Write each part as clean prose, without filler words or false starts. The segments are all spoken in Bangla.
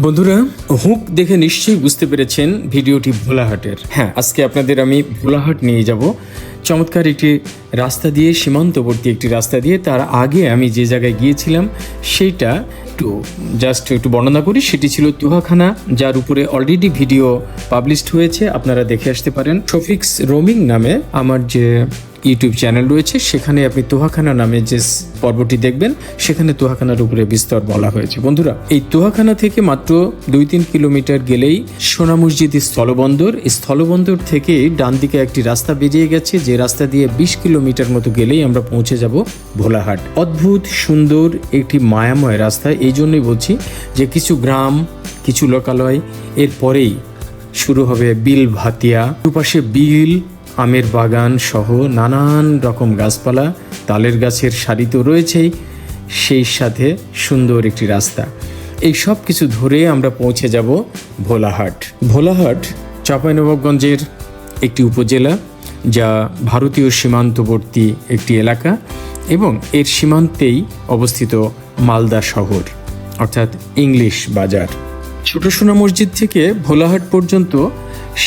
বন্ধুরা, হুক দেখে নিশ্চয়ই বুঝতে পেরেছেন ভিডিওটি ভোলাহাটের। হ্যাঁ, আজকে আপনাদের আমি ভোলাহাট নিয়ে যাব চমৎকার একটি রাস্তা দিয়ে, সীমান্তবর্তী একটি রাস্তা দিয়ে। তার আগে আমি যে জায়গায় গিয়েছিলাম সেইটা একটু বর্ণনা করি। সেটি ছিল তুহাখানা, যার উপরে অলরেডি ভিডিও পাবলিশড হয়েছে, আপনারা দেখে আসতে পারেন। শফিক্স রোমিং নামে আমার যে ইউটিউব চ্যানেল রয়েছে, সেখানে আপনি তোহাখানা নামে যে পর্বটি দেখবেন, সেখানে তোহাখানার উপরে বিস্তর বলা হয়েছে। বন্ধুরা, এই তোহাখানা থেকে মাত্র 2-3 কিলোমিটার গেলেই সোনা মসজিদ স্থলবন্দর। স্থলবন্দর থেকে ডান দিকে একটি রাস্তা বেরিয়ে গেছে, যে রাস্তা দিয়ে 20 কিলোমিটার মতো গেলেই আমরা পৌঁছে যাব ভোলাহাট। অদ্ভুত সুন্দর একটি মায়াময় রাস্তা। এই জন্যই বলছি যে কিছু গ্রাম, কিছু লোকালয়, এরপরেই শুরু হবে বিল ভাতিয়া। দুপাশে বিল, আমের বাগান সহ নানান রকম গাছপালা, তালের গাছের সারি তো রয়েছেই, সেই সাথে সুন্দর একটি রাস্তা। এই সব কিছু ধরে আমরা পৌঁছে যাব ভোলাহাট। ভোলাহাট চাঁপাইনবাবগঞ্জের একটি উপজেলা, যা ভারতীয় সীমান্তবর্তী একটি এলাকা, এবং এর সীমান্তেই অবস্থিত মালদা শহর, অর্থাৎ ইংলিশ বাজার। ছোট সোনা মসজিদ থেকে ভোলাহাট পর্যন্ত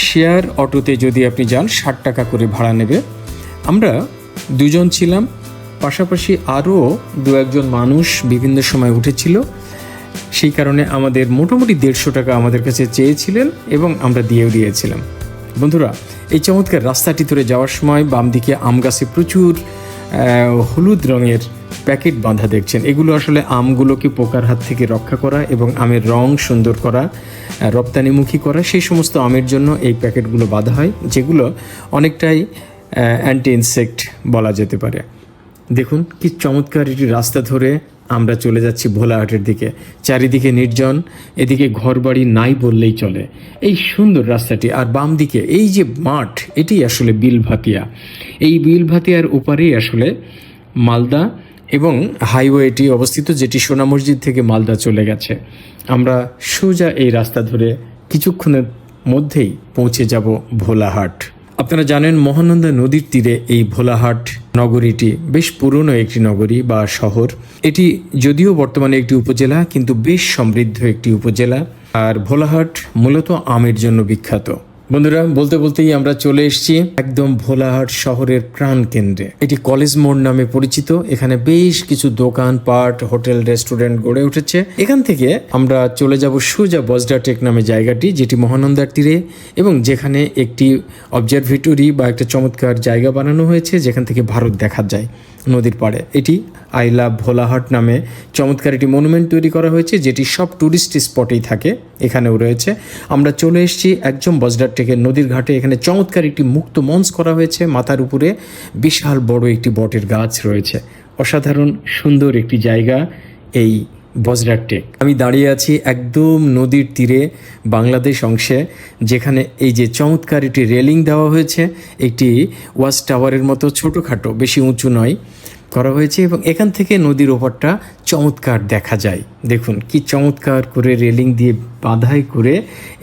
শেয়ার অটোতে যদি আপনি যান 60 টাকা করে ভাড়া নেবে। আমরা দুজন ছিলাম, পাশাপাশি আরও 2-1 মানুষ বিভিন্ন সময় উঠেছিল। সেই কারণে আমাদের মোটামুটি 150 টাকা আমাদের কাছে চেয়েছিলেন এবং আমরা দিয়েছিলাম। বন্ধুরা, এই চমৎকার রাস্তাটি ধরে যাওয়ার সময় বাম দিকে আম গাছে প্রচুর হলুদ রঙের প্যাকেট বাঁধা দেখছেন। এগুলো আসলে আমগুলোকে পোকার হাত থেকে রক্ষা করা এবং আমের রং সুন্দর করা, রপ্তানিমুখী করা, সেই সমস্ত আমের জন্য এই প্যাকেটগুলো বাঁধা হয়, যেগুলো অনেকটাই অ্যান্টি ইনসেক্ট বলা যেতে পারে। দেখুন কি চমৎকার একটি রাস্তা ধরে আমরা চলে যাচ্ছি ভোলাহাটের দিকে। চারিদিকে নির্জন, এদিকে ঘরবাড়ি নাই বললেই চলে। এই সুন্দর রাস্তাটি, আর বাম দিকে এই যে মাঠ, এটি আসলে বিলভাতিয়া। এই বিলভাতিয়ার উপরেই আসলে মালদা এবং হাইওয়েটি অবস্থিত, যেটি সোনা মসজিদ থেকে মালদা চলে গেছে। আমরা সোজা এই রাস্তা ধরে কিছুক্ষণের মধ্যেই পৌঁছে যাব ভোলাহাট। আপনারা জানেন, মহানন্দা নদীর তীরে এই ভোলাহাট নগরীটি বেশ পুরনো একটি নগরী বা শহর। এটি যদিও বর্তমানে একটি উপজেলা, কিন্তু বেশ সমৃদ্ধ একটি উপজেলা। আর ভোলাহাট মূলত আমের জন্য বিখ্যাত। বন্ধুরা, বলতে বলতেই আমরা চলে এসেছি একদম ভোলাহাট শহরের প্রাণ কেন্দ্রে। এটি কলেজ মোড় নামে পরিচিত। এখানে বেশ কিছু দোকান পাট, হোটেল, রেস্টুরেন্ট গড়ে উঠেছে। এখান থেকে আমরা চলে যাব সোজা বজরা টেক নামে জায়গাটি, যেটি মহানন্দার তীরে, এবং যেখানে একটি অবজারভেটরি বা একটা চমৎকার জায়গা বানানো হয়েছে, যেখান থেকে ভারত দেখা যায় নদীর পাড়ে। এটি আই লাভ ভোলাহাট নামে চমৎকার একটি মনুমেন্ট তৈরি করা হয়েছে, যেটি সব টুরিস্ট স্পটেই থাকে, এখানেও রয়েছে। আমরা চলে এসেছি একদম বজরা টেকের নদীর ঘাটে। এখানে চমৎকার একটি মুক্ত মঞ্চ করা হয়েছে, মাথার উপরে বিশাল বড় একটি বটের গাছ রয়েছে। অসাধারণ সুন্দর একটি জায়গা এই বজরা টেক। আমি দাঁড়িয়ে আছি একদম নদীর তীরে, বাংলাদেশ অংশে, যেখানে এই যে চমৎকার একটি রেলিং দেওয়া হয়েছে, একটি ওয়াচ টাওয়ারের মতো ছোটোখাটো, বেশি উঁচু নয়, করা হয়েছে, এবং এখান থেকে নদীর ওপারটা চমৎকার দেখা যায়। দেখুন কি চমৎকার করে রেলিং দিয়ে বাঁধাই করে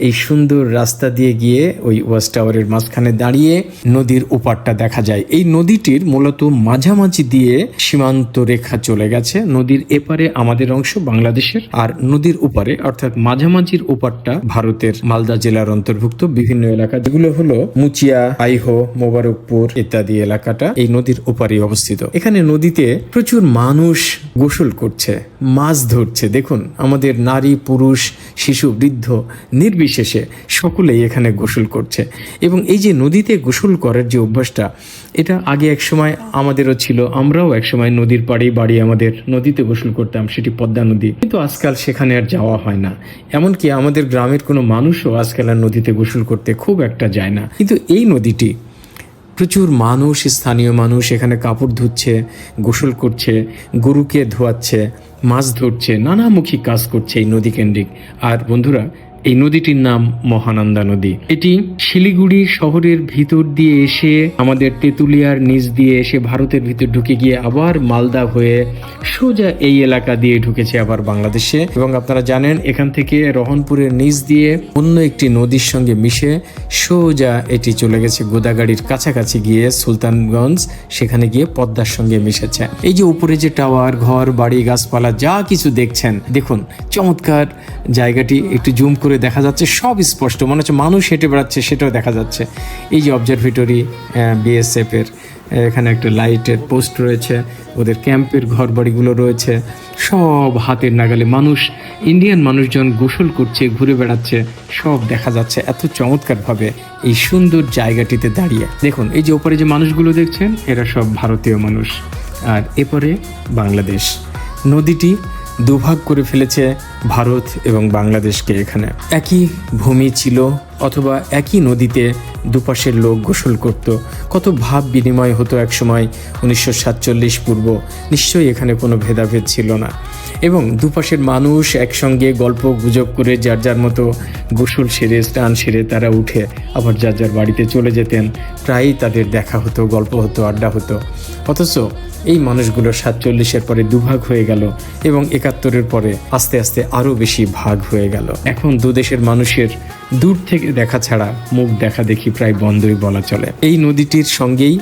এই সুন্দর রাস্তা দিয়ে গিয়ে ওই ওয়াচ টাওয়ারের মাঝখানে দাঁড়িয়ে নদীর ওপারটা দেখা যায়। এই নদীটির মূলত মাঝামাঝি দিয়ে সীমান্ত রেখা চলে গেছে। নদীর এপারে আমাদের অংশ বাংলাদেশের, আর নদীর ওপারে অর্থাৎ মাঝামাঝির ওপারটা ভারতের মালদা জেলার অন্তর্ভুক্ত বিভিন্ন এলাকা, যেগুলো হলো মুচিয়া, আইহো, মোবারকপুর ইত্যাদি এলাকাটা এই নদীর ওপারে অবস্থিত। এখানে নদীতে প্রচুর মানুষ গোসল করছে, মাছ ধরছে। দেখুন, আমাদের নারী, পুরুষ, শিশু, বৃদ্ধ নির্বিশেষে সকলেই এখানে গোসল করছে। এবং এই যে নদীতে গোসল করার যে অভ্যাসটা, এটা আগে এক সময় আমাদেরও ছিল। আমরাও এক সময় নদীর পাড়েই বাড়ি আমাদের, নদীতে গোসল করতাম, সেটি পদ্মা নদী। কিন্তু আজকাল সেখানে আর যাওয়া হয় না। এমনকি আমাদের গ্রামের কোনো মানুষও আজকাল আর নদীতে গোসল করতে খুব একটা যায় না। কিন্তু এই নদীটি প্রচুর মানুষ, স্থানীয় মানুষ এখানে কাপড় ধুচ্ছে, গোসল করছে, গরুকে ধোয়াচ্ছে, মাছ ধরছে, নানামুখী কাজ করছে এই নদী কেন্দ্রিক। আর বন্ধুরা, এই নদীটির নাম মহানন্দা নদী। এটি শিলিগুড়ি শহরের ভিতর দিয়ে এসে আমাদের তেঁতুলিয়ার নিচ দিয়ে এসে ভারতের ভিতর ঢুকে গিয়ে আবার মালদা হয়ে সোজা এই এলাকা দিয়ে ঢুকেছে আবার বাংলাদেশে। এবং আপনারা জানেন এখান থেকে রহনপুরের নিচ দিয়ে অন্য একটি নদীর সঙ্গে মিশে সোজা এটি চলে গেছে গোদাগাড়ির কাছাকাছি গিয়ে সুলতানগঞ্জ, সেখানে গিয়ে পদ্মার সঙ্গে মিশেছে। এই যে উপরে যে টাওয়ার, ঘর বাড়ি, গাছপালা যা কিছু দেখছেন, দেখুন চমৎকার জায়গাটি। একটু জুম করে দেখা যাচ্ছে, সব স্পষ্ট, মনে হচ্ছে মানুষ হেঁটে বেড়াচ্ছে সেটাও দেখা যাচ্ছে। এই যে অবজারভেটরি বিএসএফ এর, এখানে একটা লাইটের পোস্ট রয়েছে, ওদের ক্যাম্পের ঘর বাড়িগুলো রয়েছে, সব হাতের নাগালে। মানুষ, ইন্ডিয়ান মানুষজন গোসল করছে, ঘুরে বেড়াচ্ছে, সব দেখা যাচ্ছে এত চমৎকারভাবে এই সুন্দর জায়গাটিতে দাঁড়িয়ে। দেখুন এই যে ওপরে যে মানুষগুলো দেখছেন এরা সব ভারতীয় মানুষ, আর এপরে বাংলাদেশ। নদীটি দুভাগ করে ফেলেছে ভারত এবং বাংলাদেশকে। এখানে একই ভূমি ছিল অথবা একই নদীতে দুপাশের লোক গোসল করত, কত ভাব বিনিময় হতো একসময় 1947 পূর্ব। নিশ্চয়ই এখানে কোনো ভেদাভেদ ছিল না, এবং দুপাশের মানুষ একসঙ্গে গল্প গুজব করে যার যার মতো গোসল সেরে, স্নান সেরে তারা উঠে আবার যার যার বাড়িতে চলে যেতেন। প্রায়ই তাদের দেখা হতো, গল্প হতো, আড্ডা হতো। অথচ এই মানুষগুলো 47-এর পরে দুভাগ হয়ে গেল এবং 71-এর পরে আস্তে আস্তে আরও বেশি ভাগ হয়ে গেল। এখন দুদেশের মানুষের দূর থেকে দেখা ছাড়া মুখ দেখা দেখি প্রায় বন্ধই বলা চলে। এই নদীটির সঙ্গেই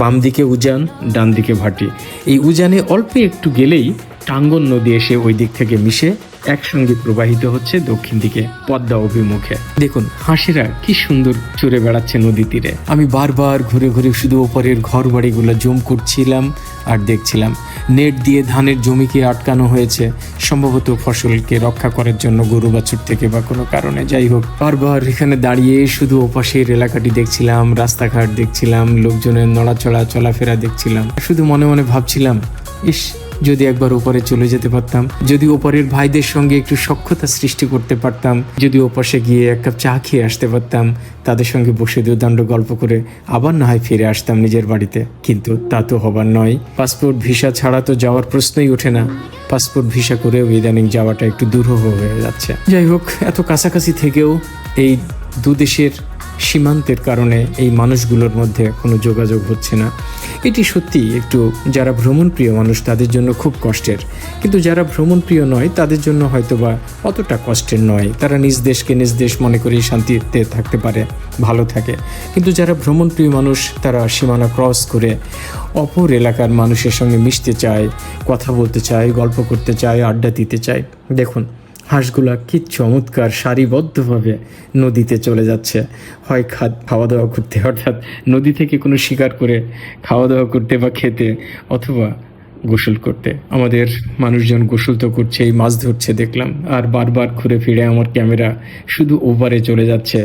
বাম দিকে উজান, ডান দিকে ভাটি। এই উজানে অল্প একটু গেলেই টাঙ্গন নদী এসে ওই দিক থেকে মিশে একসঙ্গে প্রবাহিত হচ্ছে দক্ষিণ দিকে পদ্মা অভিমুখে। দেখুন হাঁসেরা কি সুন্দর চড়ে বেড়াচ্ছে নদী তীরে। আমি বারবার ঘুরে ঘুরে শুধু ওপরের ঘর বাড়িগুলো জুম করছিলাম আর দেখছিলাম। নেট দিয়ে ধানের জমিকে আটকানো হয়েছে, সম্ভবত ফসলকে রক্ষা করার জন্য, গরু বাছুর থেকে বা কোনো কারণে। যাই হোক, বারবার এখানে দাঁড়িয়ে শুধু ওপাশের এলাকাটি দেখছিলাম, রাস্তাঘাট দেখছিলাম, লোকজনের নড়াচড়া চলাফেরা দেখছিলাম। শুধু মনে মনে ভাবছিলাম, ইস যদি একবার ওপারে চলে যেতে পারতাম, যদি ওপারের ভাইদের সঙ্গে একটু সখ্যতা সৃষ্টি করতে পারতাম, যদি ওপাশে গিয়ে এক কাপ চা খেয়ে আসতে পারতাম, তাদের সঙ্গে বসে দুদণ্ড গল্প করে আবার না হয় ফিরে আসতাম নিজের বাড়িতে। কিন্তু তা তো হবার নয়। পাসপোর্ট ভিসা ছাড়া তো যাওয়ার প্রশ্নই ওঠে না। পাসপোর্ট ভিসা করেও ইদানিং যাওয়াটা একটু দুরূহ হয়ে যাচ্ছে। যাই হোক, এত কাছাকাছি থেকেও এই দুদেশের সীমান্তের কারণে এই মানুষগুলোর মধ্যে কোনো যোগাযোগ হচ্ছে না। এটি সত্যি একটু, যারা ভ্রমণপ্রিয় মানুষ তাদের জন্য খুব কষ্টের, কিন্তু যারা ভ্রমণপ্রিয় নয় তাদের জন্য হয়তোবা অতটা কষ্টের নয়। তারা নিজ দেশকে নিজ দেশ মনে করে শান্তিতে থাকতে পারে, ভালো থাকে। কিন্তু যারা ভ্রমণপ্রিয় মানুষ তারা সীমানা ক্রস করে অপর এলাকার মানুষের সঙ্গে মিশতে চায়, কথা বলতে চায়, গল্প করতে চায়, আড্ডা দিতে চায়। দেখুন হাঁসগুলা কি চমৎকার সারিবদ্ধভাবে নদীতে চলে যাচ্ছে, হয় খাওয়া দাওয়া করতে, অর্থাৎ নদী থেকে কোনো শিকার করে খাওয়া দাওয়া করতে বা খেতে, অথবা গোসল করতে। আমাদের মানুষজন গোসল তো করছেই, মাছ ধরছে দেখলাম, আর বারবার ঘুরে ফিরে আমার ক্যামেরা শুধু ওপারে চলে যাচ্ছে,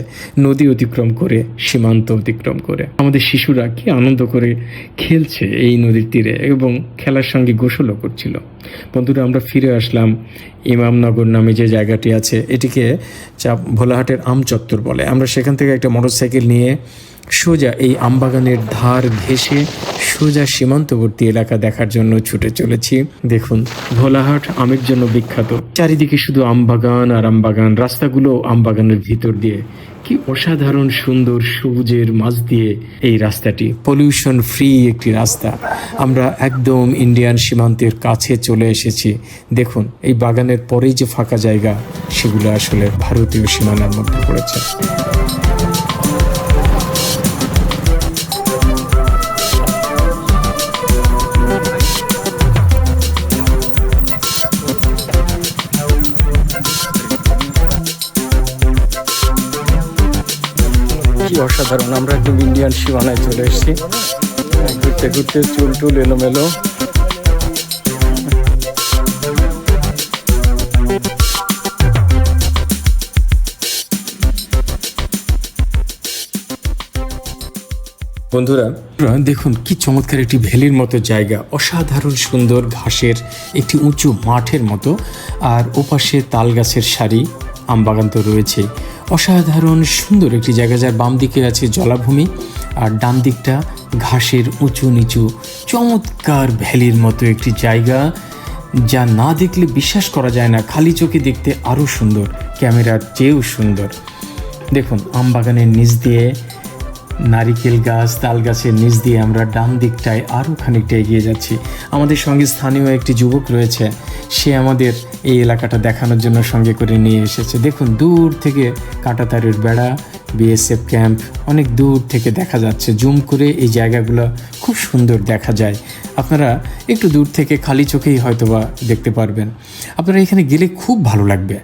নদী অতিক্রম করে, সীমান্ত অতিক্রম করে। আমাদের শিশুরা কি আনন্দ করে খেলছে এই নদীর তীরে এবং খেলার সঙ্গে গোসলও করছিল। বন্ধুরা, আমরা ফিরে আসলাম ইমামনগর নামে যে জায়গাটি আছে, এটিকে ভোলাহাটের আম চত্বর বলে। আমরা সেখান থেকে একটা মোটরসাইকেল নিয়ে সোজা এই আমবাগানের ধার ঘেঁষে সোজা সীমান্তবর্তী এলাকা দেখার জন্য ছুটে চলেছি। দেখুন ভোলাহাট আমের জন্য বিখ্যাত, চারিদিকে শুধু আমবাগান আর আমবাগান, রাস্তাগুলো আমবাগানের ভিতর দিয়ে। কি অসাধারণ সুন্দর সবুজের মাঝ দিয়ে এই রাস্তাটি, পলিউশন ফ্রি একটি রাস্তা। আমরা একদম ইন্ডিয়ান সীমান্তের কাছে চলে এসেছি। দেখুন এই বাগানের পরেই যে ফাঁকা জায়গা, সেগুলো আসলে ভারতীয় সীমানার মধ্যে পড়েছে। অসাধারণ, আমরা একদম ইন্ডিয়ান সীমানায় চলে এসেছি। ঘুরতে ঘুরতে চুল টুল এলোমেলো। বন্ধুরা দেখুন কি চমৎকার একটি ভ্যালির মতো জায়গা, অসাধারণ সুন্দর ঘাসের একটি উঁচু মাঠের মতো, আর ওপাশে তাল গাছের সারি, আমবাগান তো রয়েছে। অসাধারণ সুন্দর একটি জায়গা, যার বাম দিকে আছে জলাভূমি আর ডান দিকটা ঘাসের উঁচু নিচু চমৎকার ভ্যালির মতো একটি জায়গা, যা না দেখলে বিশ্বাস করা যায় না। খালি চোখে দেখতে আরও সুন্দর, ক্যামেরার চেয়েও সুন্দর। দেখুন আম বাগানের নিচ দিয়ে, নারিকেল গাছ, তাল গাছের নিচ দিয়ে আমরা ডান দিকটায় আরও খানিকটা এগিয়ে যাচ্ছি। আমাদের সঙ্গে স্থানীয় একটি যুবক রয়েছে, সে আমাদের এই এলাকাটা দেখানোর জন্য সঙ্গে করে নিয়ে এসেছে। দেখুন দূর থেকে কাঁটাতারের বেড়া, বিএসএফ ক্যাম্প অনেক দূর থেকে দেখা যাচ্ছে। জুম করে এই জায়গাগুলো খুব সুন্দর দেখা যায়। আপনারা একটু দূর থেকে খালি চোখেই হয়তোবা দেখতে পারবেন। আপনারা এখানে গেলে খুব ভালো লাগবে।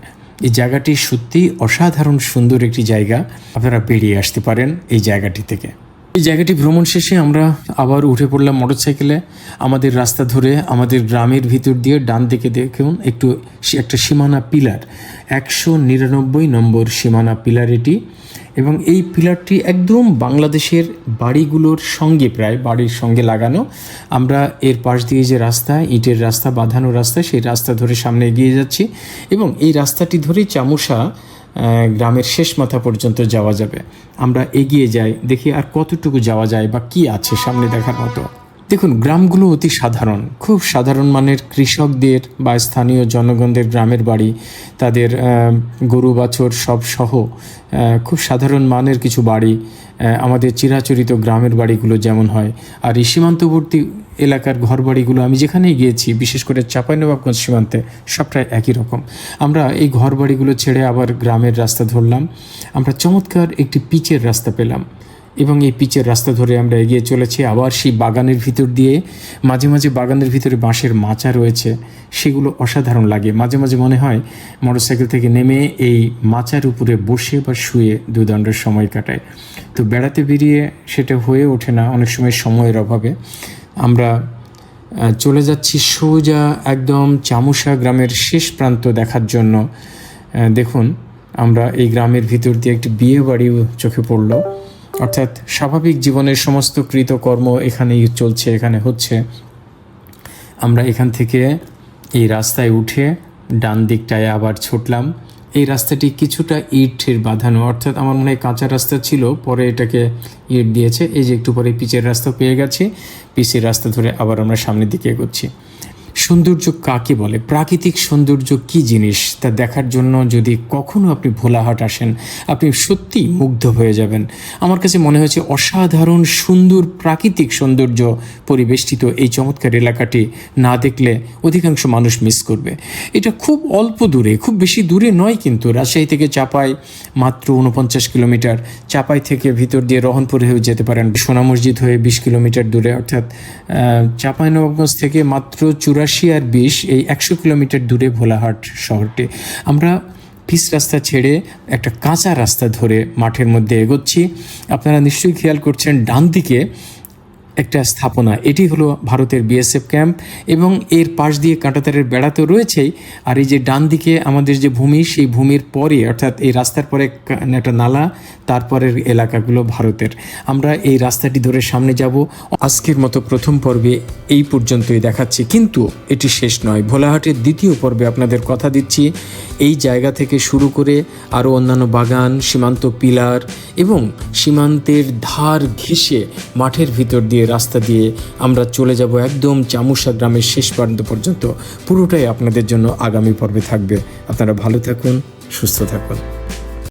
এই জায়গাটি সত্যিই অসাধারণ সুন্দর একটি জায়গা। আপনারা বেরিয়ে আসতে পারেন এই জায়গাটি থেকে। এই জায়গাটি ভ্রমণ শেষে আমরা আবার উঠে পড়লাম মোটরসাইকেলে। আমাদের রাস্তা ধরে আমাদের গ্রামের ভিতর দিয়ে ডান দিকে দেখুন একটা সীমানা পিলার, 199 নম্বর সীমানা পিলার এটি। এবং এই পিলারটি একদম বাংলাদেশের বাড়িগুলোর সঙ্গে, প্রায় বাড়ির সঙ্গে লাগানো। আমরা এর পাশ দিয়ে যে রাস্তা, ইটের রাস্তা, বাঁধানো রাস্তা, সেই রাস্তা ধরে সামনে এগিয়ে যাচ্ছি এবং এই রাস্তাটি ধরেই চামুশা গ্রামের শেষ মাথা পর্যন্ত যাওয়া যাবে। আমরা এগিয়ে যাই, দেখি আর কতটুকু যাওয়া যায় বা কি আছে সামনে দেখার মতো। দেখুন গ্রামগুলো অতি সাধারণ, খুব সাধারণ মানের কৃষকদের বা স্থানীয় জনগণদের গ্রামের বাড়ি, তাদের গরু বাছর সব সহ খুব সাধারণ মানের কিছু বাড়ি, আমাদের চিরাচরিত গ্রামের বাড়িগুলো যেমন হয়। আর এই সীমান্তবর্তী এলাকার ঘরবাড়িগুলো আমি যেখানেই গিয়েছি, বিশেষ করে চাঁপাইনবাবগঞ্জ সীমান্তে, সবটাই একই রকম। আমরা এই ঘরবাড়িগুলো ছেড়ে আবার গ্রামের রাস্তা ধরলাম। আমরা চমৎকার একটি পিচের রাস্তা পেলাম এবং এই পিচের রাস্তা ধরে আমরা এগিয়ে চলেছি আবার সেই বাগানের ভিতর দিয়ে। মাঝে মাঝে বাগানের ভিতরে বাঁশের মাচা রয়েছে, সেগুলো অসাধারণ লাগে। মাঝে মাঝে মনে হয় মোটরসাইকেল থেকে নেমে এই মাচার উপরে বসে বা শুয়ে দুদণ্ডের সময় কাটায়। তো বেড়াতে বেরিয়ে সেটা হয়ে ওঠে না অনেক সময় সময়ের অভাবে। আমরা চলে যাচ্ছি সোজা একদম চামুশা গ্রামের শেষ প্রান্ত দেখার জন্য। দেখুন আমরা এই গ্রামের ভিতর দিয়ে একটি বিয়ে বাড়িও চোখে পড়লো। অর্থাৎ স্বাভাবিক জীবনের সমস্ত কৃতকর্ম এখানেই চলছে, এখানে হচ্ছে। আমরা এখান থেকে এই রাস্তায় উঠে ডান দিকটায় আবার ছুটলাম। এই রাস্তাটি কিছুটা ইটের বাঁধানো, অর্থাৎ আমার মনে হয় কাঁচা রাস্তা ছিল, পরে এটাকে ইট দিয়েছে। এই যে একটু পরে পিচের রাস্তা পেয়ে গেছি, পিচের রাস্তা ধরে আবার আমরা সামনের দিকে এগোচ্ছি। সৌন্দর্য কাকে বলে, প্রাকৃতিক সৌন্দর্য কি জিনিস তা দেখার জন্য যদি কখনো আপনি ভোলাহাট আসেন, আপনি সত্যিই মুগ্ধ হয়ে যাবেন। আমার কাছে মনে হয়েছে অসাধারণ সুন্দর প্রাকৃতিক সৌন্দর্য পরিবেষ্টিত এই চমৎকার এলাকাটি না দেখলে অধিকাংশ মানুষ মিস করবে। এটা খুব অল্প দূরে, খুব বেশি দূরে নয়, কিন্তু রাজশাহী থেকে চাপাই মাত্র 49 কিলোমিটার। চাপাই থেকে ভিতর দিয়ে রহনপুর হয়ে যেতে পারেন, সোনা মসজিদ হয়ে 20 কিলোমিটার দূরে। অর্থাৎ চাঁপাইনবাবগঞ্জ থেকে মাত্র 84 আর 20, এই 100 কিলোমিটার দূরে ভোলাহাট শহরটি। আমরা পিচ রাস্তা ছেড়ে একটা কাঁচা রাস্তা ধরে মাঠের মধ্যে এগোচ্ছি। আপনারা নিশ্চয়ই খেয়াল করছেন ডান দিকে একটা স্থাপনা, এটি হলো ভারতের বিএসএফ ক্যাম্প এবং এর পাশ দিয়ে কাঁটাতারের বেড়া তো রয়েছেই। আর এই যে ডান দিকে আমাদের যে ভূমি, সেই ভূমির পরে অর্থাৎ এই রাস্তার পরে একটা নালা, তারপরের এলাকাগুলো ভারতের। আমরা এই রাস্তাটি ধরে সামনে যাব। আজকের মতো প্রথম পর্বে এই পর্যন্তই দেখাচ্ছি, কিন্তু এটি শেষ নয়। ভোলাহাটের দ্বিতীয় পর্বে আপনাদের কথা দিচ্ছি, এই জায়গা থেকে শুরু করে আরও অন্যান্য বাগান, সীমান্ত পিলার এবং সীমান্তের ধার ঘেঁষে মাঠের ভিতর দিয়ে রাস্তা দিয়ে আমরা চলে যাব একদম চামুশা গ্রামের শেষ প্রান্ত পর্যন্ত। পুরোটাই আপনাদের জন্য আগামী পর্বে থাকবে। আপনারা ভালো থাকুন, সুস্থ থাকুন।